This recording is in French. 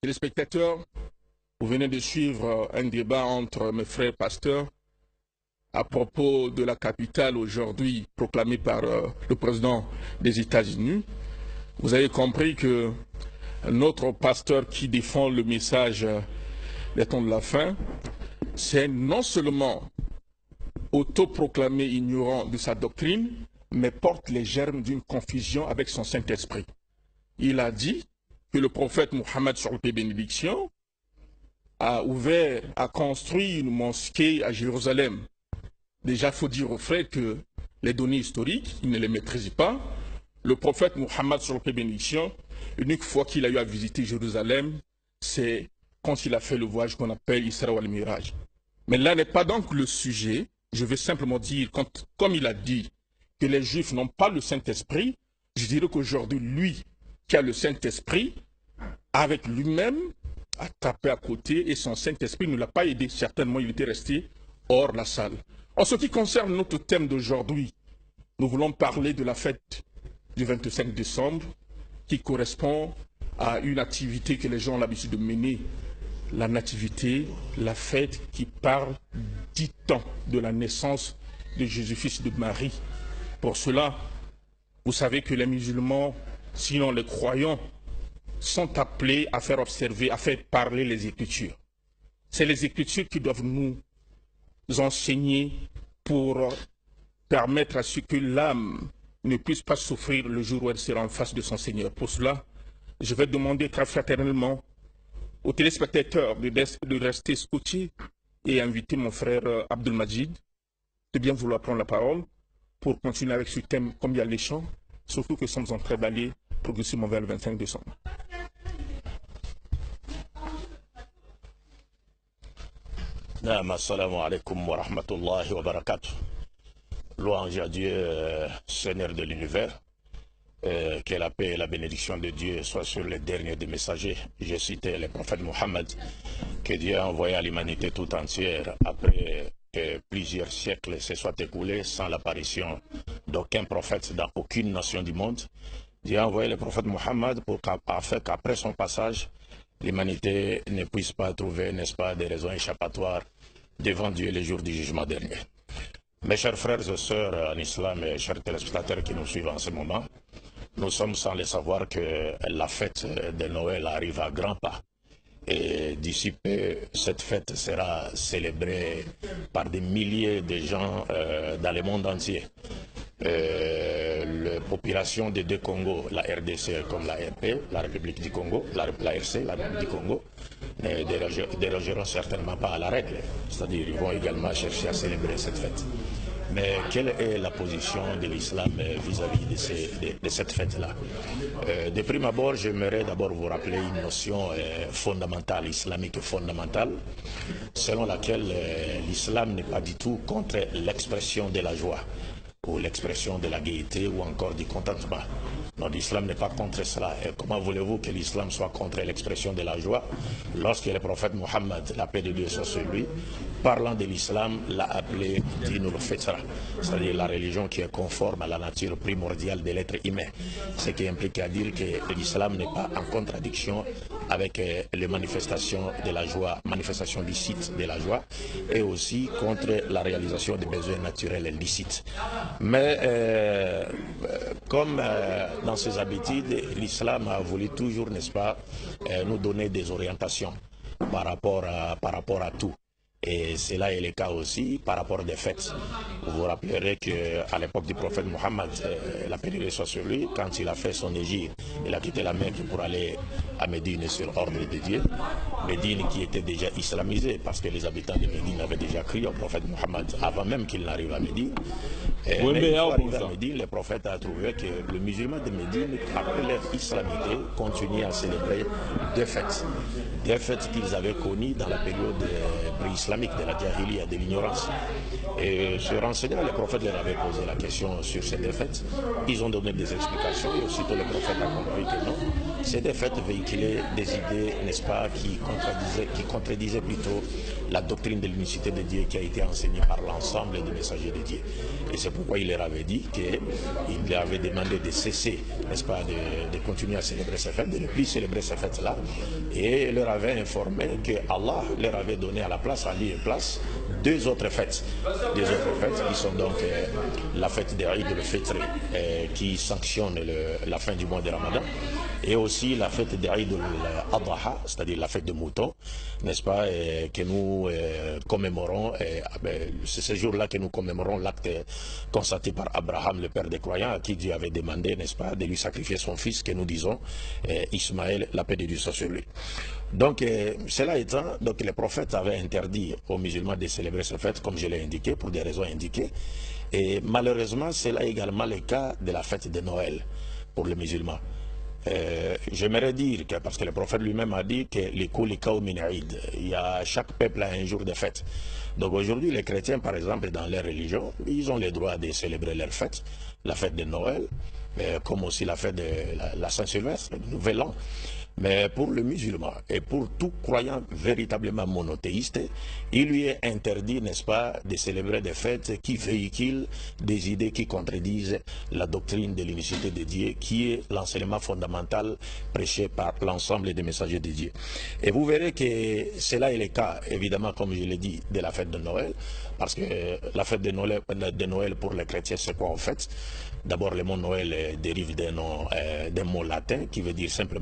Téléspectateurs, vous venez de suivre un débat entre mes frères pasteurs à propos de la capitale aujourd'hui proclamée par le président des États-Unis. Vous avez compris que notre pasteur qui défend le message des temps de la fin, c'est non seulement autoproclamé ignorant de sa doctrine, mais porte les germes d'une confusion avec son Saint-Esprit. Il a dit que le prophète Mohammed, sur paix et bénédiction, a construit une mosquée à Jérusalem. Déjà, il faut dire aux frères que les données historiques, il ne les maîtrise pas. Le prophète Mohammed, sur paix et bénédiction, l'unique fois qu'il a eu à visiter Jérusalem, c'est quand il a fait le voyage qu'on appelle Isra wal Miraj. Mais là n'est pas donc le sujet. Je vais simplement dire, comme il a dit que les Juifs n'ont pas le Saint-Esprit, je dirais qu'aujourd'hui, lui qui a le Saint-Esprit, avec lui-même, a tapé à côté et son Saint-Esprit ne l'a pas aidé. Certainement, il était resté hors la salle. En ce qui concerne notre thème d'aujourd'hui, nous voulons parler de la fête du 25 décembre qui correspond à une activité que les gens ont l'habitude de mener, la nativité, la fête qui parle 10 ans de la naissance de Jésus, fils de Marie. Pour cela, vous savez que les musulmans, sinon les croyants, sont appelés à faire observer, à faire parler les Écritures. C'est les Écritures qui doivent nous enseigner pour permettre à ce que l'âme ne puisse pas souffrir le jour où elle sera en face de son Seigneur. Pour cela, je vais demander très fraternellement aux téléspectateurs de rester scotchés et inviter mon frère Abdul Majid de bien vouloir prendre la parole pour continuer avec ce thème comme il y a les chants, surtout que nous sommes en train d'aller progressivement vers le 25 décembre. Assalamu alaikum wa rahmatullahi wa barakatuh. Louange à Dieu, Seigneur de l'univers, que la paix et la bénédiction de Dieu soient sur les derniers des messagers. Je citais le prophète Mohammed, que Dieu a envoyé à l'humanité tout entière après que plusieurs siècles se soient écoulés sans l'apparition d'aucun prophète dans aucune nation du monde. Dieu a envoyé le prophète Mohammed afin qu'après son passage, l'humanité ne puisse pas trouver, n'est-ce pas, des raisons échappatoires devant Dieu les jours du jugement dernier. Mes chers frères et sœurs en islam et chers téléspectateurs qui nous suivent en ce moment, nous sommes sans le savoir que la fête de Noël arrive à grands pas. Et d'ici peu, cette fête sera célébrée par des milliers de gens dans le monde entier. La population des deux Congos, la RDC comme la RP, la République du Congo, la RC, la République du Congo, ne dérogeront certainement pas à la règle. C'est-à-dire qu'ils vont également chercher à célébrer cette fête. Mais quelle est la position de l'islam vis-à-vis de cette fête-là? De prime abord, j'aimerais d'abord vous rappeler une notion fondamentale, islamique fondamentale, selon laquelle l'islam n'est pas du tout contre l'expression de la joie, ou l'expression de la gaieté, ou encore du contentement. Non, l'islam n'est pas contre cela. Et comment voulez-vous que l'islam soit contre l'expression de la joie lorsque le prophète Mohammed, la paix de Dieu soit sur lui, parlant de l'islam, l'a appelé Dinul Fitra, c'est-à-dire la religion qui est conforme à la nature primordiale de l'être humain. Ce qui implique à dire que l'islam n'est pas en contradiction avec les manifestations de la joie, manifestations licites de la joie, et aussi contre la réalisation des besoins naturels licites. Mais comme dans ses habitudes, l'islam a voulu toujours, n'est-ce pas, nous donner des orientations par rapport à tout. Et cela est le cas aussi par rapport des fêtes. Vous vous rappellerez qu'à l'époque du prophète Mohammed, la paix de Dieu soit sur lui, quand il a fait son égir, il a quitté la Mecque pour aller à Médine sur ordre de Dieu. Médine qui était déjà islamisée parce que les habitants de Médine avaient déjà crié au prophète Mohammed avant même qu'il n'arrive à Médine. Oui, mais arrivé à Médine, le prophète a trouvé que le musulman de Médine, après leur islamité, continuait à célébrer deux fêtes. Des fêtes qu'ils avaient connues dans la période pré-islamique de la Jahiliya, de l'ignorance. Et se renseignant, le prophète leur avait posé la question sur ces deux fêtes. Ils ont donné des explications et aussitôt le prophète a compris que non. Ces deux fêtes véhiculaient des idées, n'est-ce pas, qui contredisaient plutôt la doctrine de l'unicité de Dieu qui a été enseignée par l'ensemble des messagers de Dieu. Et c'est c'est pourquoi il leur avait dit qu'il leur avait demandé de cesser, n'est-ce pas, de continuer à célébrer ces fêtes, de ne plus célébrer ces fêtes-là, et leur avait informé que Allah leur avait donné à la place, à lieu et place, deux autres fêtes qui sont donc la fête de Eid al-Fitr qui sanctionne la fin du mois de Ramadan, et aussi la fête d'Eid al-Adha, c'est-à-dire la fête de mouton, n'est-ce pas, que nous commémorons. C'est ce jour-là que nous commémorons l'acte constaté par Abraham, le père des croyants, à qui Dieu avait demandé, n'est-ce pas, de lui sacrifier son fils, que nous disons Ismaël, la paix de Dieu soit sur lui. Donc, cela étant, donc les prophètes avaient interdit aux musulmans de célébrer cette fête, comme je l'ai indiqué, pour des raisons indiquées. Et malheureusement, c'est là également le cas de la fête de Noël pour les musulmans. J'aimerais dire que, parce que le prophète lui-même a dit que chaque peuple a un jour de fête. Donc aujourd'hui, les chrétiens, par exemple, dans leur religion, ils ont le droit de célébrer leur fête, la fête de Noël, comme aussi la fête de la Saint-Sylvestre, le Nouvel An. Mais pour le musulman et pour tout croyant véritablement monothéiste, il lui est interdit, n'est-ce pas, de célébrer des fêtes qui véhiculent des idées qui contredisent la doctrine de l'unicité de Dieu, qui est l'enseignement fondamental prêché par l'ensemble des messagers de Dieu. Et vous verrez que cela est le cas, évidemment, comme je l'ai dit, de la fête de Noël, parce que la fête de Noël pour les chrétiens, c'est quoi en fait? D'abord, le mot Noël dérive d'un mot latin qui veut dire simplement